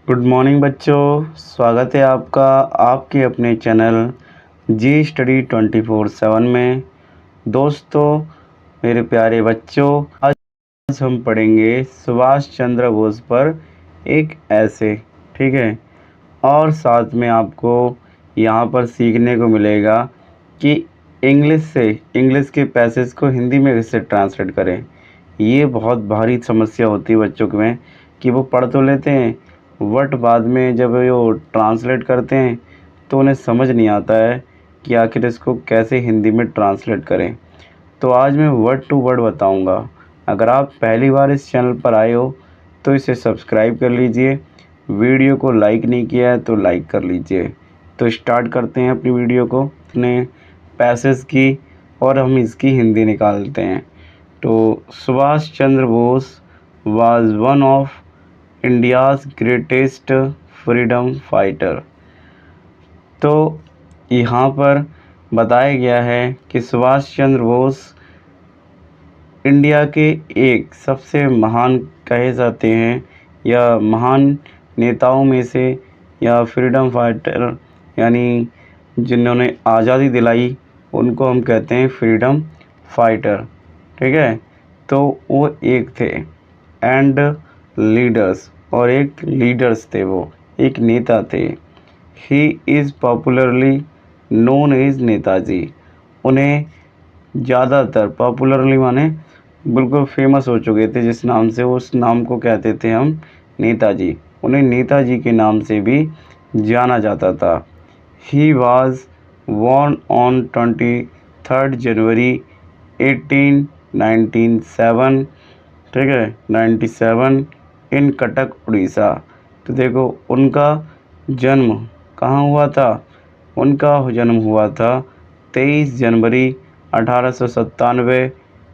Good morning बच्चों, स्वागत है आपका आपके अपने चैनल जी स्टडी 24/7 में। दोस्तों, मेरे प्यारे बच्चों, आज हम पढ़ेंगे सुभाष चंद्र बोस पर एक ऐसे, ठीक है। और साथ में आपको यहाँ पर सीखने को मिलेगा कि इंग्लिश के पैसेज को हिंदी में कैसे ट्रांसलेट करें। ये बहुत भारी समस्या होती है बच्चों में कि वो पढ़ तो लेते हैं बट बाद में जब वो ट्रांसलेट करते हैं तो उन्हें समझ नहीं आता है कि आखिर इसको कैसे हिंदी में ट्रांसलेट करें। तो आज मैं वर्ड टू वर्ड बताऊंगा। अगर आप पहली बार इस चैनल पर आए हो तो इसे सब्सक्राइब कर लीजिए। वीडियो को लाइक नहीं किया है तो लाइक कर लीजिए। तो स्टार्ट करते हैं अपनी वीडियो को, अपने पैसेज की, और हम इसकी हिंदी निकालते हैं। तो Subhash Chandra Bose was one of India's greatest freedom fighter. तो यहाँ पर बताया गया है कि सुभाष चंद्र बोस इंडिया के एक सबसे महान कहे जाते हैं या महान नेताओं में से, या फ्रीडम फाइटर यानी जिन्होंने आज़ादी दिलाई उनको हम कहते हैं फ्रीडम फाइटर, ठीक है। तो वो एक थे एंड लीडर्स, और एक लीडर्स थे, वो एक नेता थे। He is popularly known as Netaji. उन्हें ज़्यादातर पॉपुलरली माने बिल्कुल फेमस हो चुके थे जिस नाम से, उस नाम को कहते थे हम नेताजी। उन्हें नेताजी के नाम से भी जाना जाता था। ही वाज born on 23 जनवरी 1897, ठीक है, 97 इन कटक उड़ीसा। तो देखो उनका जन्म कहाँ हुआ था। उनका जन्म हुआ था 23 जनवरी 1897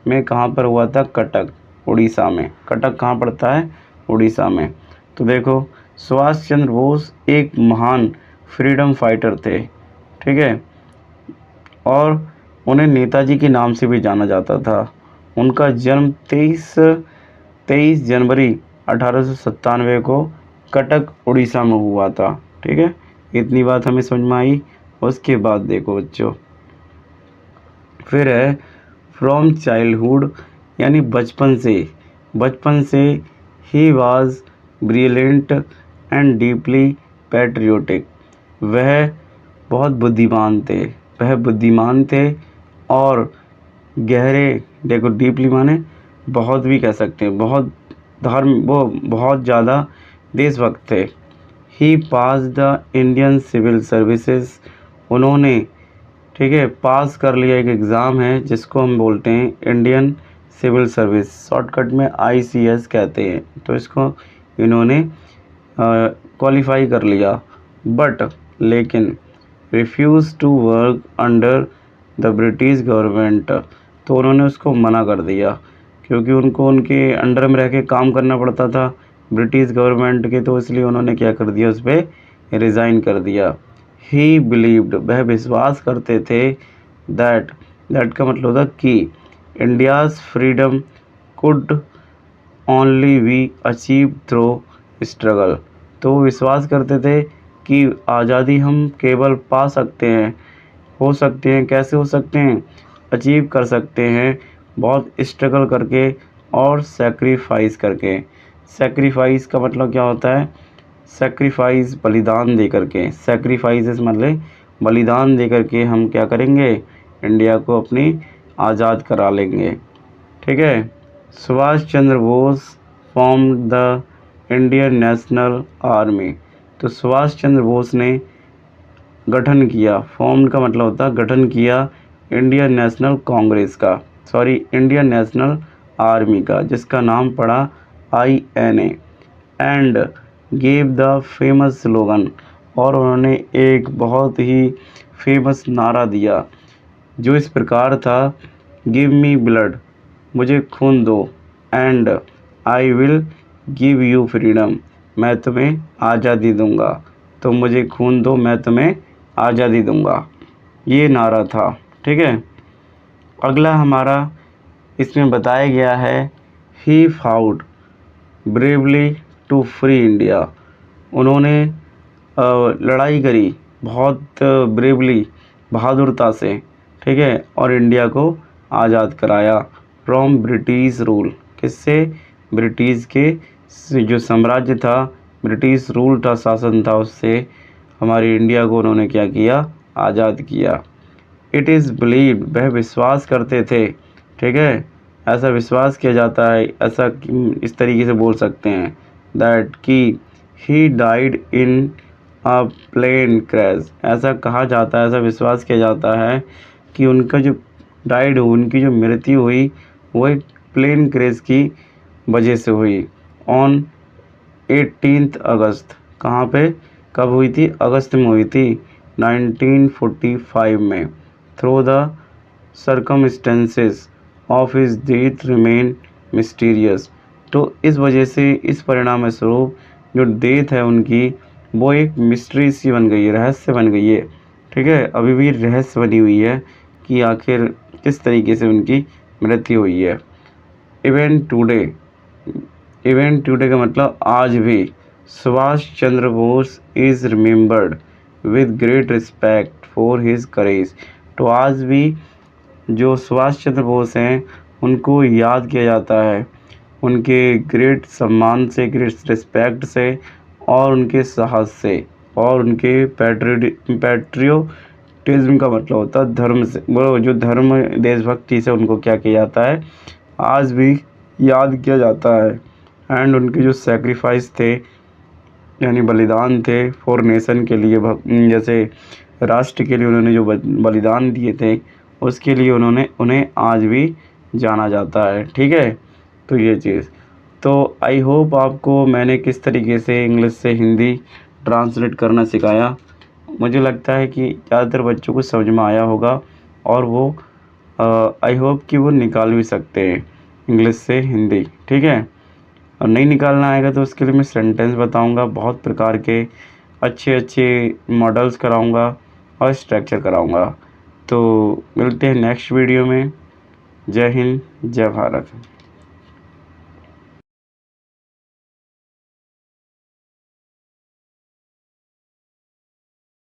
में। कहाँ पर हुआ था? कटक, उड़ीसा में। कटक कहाँ पड़ता है? उड़ीसा में। तो देखो सुभाष चंद्र बोस एक महान फ्रीडम फाइटर थे, ठीक है, और उन्हें नेताजी के नाम से भी जाना जाता था। उनका जन्म 23 जनवरी 1897 को कटक उड़ीसा में हुआ था, ठीक है। इतनी बात हमें समझ में आई। उसके बाद देखो बच्चों, फिर है फ्रॉम चाइल्डहुड, यानी बचपन से he was brilliant and deeply patriotic. वह बहुत बुद्धिमान थे और गहरे, देखो डीपली माने बहुत भी कह सकते हैं, बहुत वो बहुत ज़्यादा देशभक्त थे। ही पास द इंडियन सिविल सर्विसेज। उन्होंने, ठीक है, पास कर लिया। एक एग्ज़ाम है जिसको हम बोलते हैं इंडियन सिविल सर्विस, शॉर्टकट में ICS कहते हैं। तो इसको इन्होंने क्वालिफाई कर लिया, बट लेकिन refuse to work under the British government. तो उन्होंने उसको मना कर दिया क्योंकि उनको उनके अंडर में रह के काम करना पड़ता था ब्रिटिश गवर्नमेंट के, तो इसलिए उन्होंने क्या कर दिया, उस पर रिज़ाइन कर दिया। ही बिलीव्ड, वह विश्वास करते थे, दैट का मतलब होता कि India's freedom could only be achieve through struggle. तो वो विश्वास करते थे कि आज़ादी हम केवल पा सकते हैं, हो सकते हैं, कैसे हो सकते हैं, अचीव कर सकते हैं बहुत स्ट्रगल करके और सेक्रीफाइस करके। सेक्रीफाइस का मतलब क्या होता है? सेक्रीफाइस बलिदान दे करके, सेक्रीफाइस मतलब बलिदान दे करके हम क्या करेंगे, इंडिया को अपनी आज़ाद करा लेंगे, ठीक है। Subhash Chandra Bose form the Indian National Army. तो सुभाष चंद्र बोस ने गठन किया, फॉर्म का मतलब होता है गठन किया, इंडियन नेशनल कांग्रेस का, इंडियन नेशनल आर्मी का, जिसका नाम पड़ा INA, and gave the famous slogan. और उन्होंने एक बहुत ही फेमस नारा दिया जो इस प्रकार था, गिव मी ब्लड, मुझे खून दो, and I will give you freedom, मैं तुम्हें आज़ादी दूंगा। तो मुझे खून दो, मैं तुम्हें आज़ादी दूंगा, ये नारा था, ठीक है। अगला हमारा इसमें बताया गया है, he fought bravely to free India. उन्होंने लड़ाई करी बहुत ब्रेवली, बहादुरता से, ठीक है, और इंडिया को आज़ाद कराया फ्रॉम ब्रिटिश रूल। किससे? ब्रिटिश के जो साम्राज्य था, ब्रिटिश रूल था, शासन था, उससे हमारी इंडिया को उन्होंने क्या किया? आज़ाद किया। इट इज़ बिलीव्ड, वह विश्वास करते थे, ठीक है, ऐसा विश्वास किया जाता है, ऐसा इस तरीके से बोल सकते हैं दैट कि he died in a plane crash. ऐसा कहा जाता है, ऐसा विश्वास किया जाता है कि उनका जो डाइड हो, उनकी जो मृत्यु हुई वो एक प्लेन क्रैश की वजह से हुई ऑन 18 अगस्त। कहाँ पे, कब हुई थी? अगस्त में हुई थी 1945 में। Through the circumstances of his death remain mysterious. तो इस वजह से, इस परिणाम स्वरूप जो डेथ है उनकी, वो एक मिस्ट्री सी बन गई है, रहस्य बन गई है, ठीक है, अभी भी रहस्य बनी हुई है कि आखिर किस तरीके से उनकी मृत्यु हुई है। इवेंट टुडे, इवेंट टुडे का मतलब आज भी, Subhash Chandra Bose is remembered with great respect for his courage. तो आज भी जो सुभाष चंद्र बोस हैं उनको याद किया जाता है उनके ग्रेट सम्मान से, ग्रेट रिस्पेक्ट से, और उनके साहस से, और उनके पैट्रियोटिज्म का मतलब होता है धर्म से, वो जो धर्म देशभक्ति से उनको क्या किया जाता है? आज भी याद किया जाता है। एंड उनके जो सेक्रीफाइस थे, यानी बलिदान थे फॉर नेशन के लिए, जैसे राष्ट्र के लिए उन्होंने जो बलिदान दिए थे, उसके लिए उन्हें आज भी जाना जाता है, ठीक है। तो ये चीज़, तो आई होप आपको मैंने किस तरीके से इंग्लिश से हिंदी ट्रांसलेट करना सिखाया। मुझे लगता है कि ज़्यादातर बच्चों को समझ में आया होगा, और वो आई होप कि वो निकाल भी सकते हैं इंग्लिश से हिंदी, ठीक है। और नहीं निकालना आएगा तो उसके लिए मैं सेंटेंस बताऊंगा, बहुत प्रकार के अच्छे अच्छे मॉडल्स कराऊंगा और स्ट्रक्चर कराऊंगा। तो मिलते हैं नेक्स्ट वीडियो में। जय हिंद, जय भारत।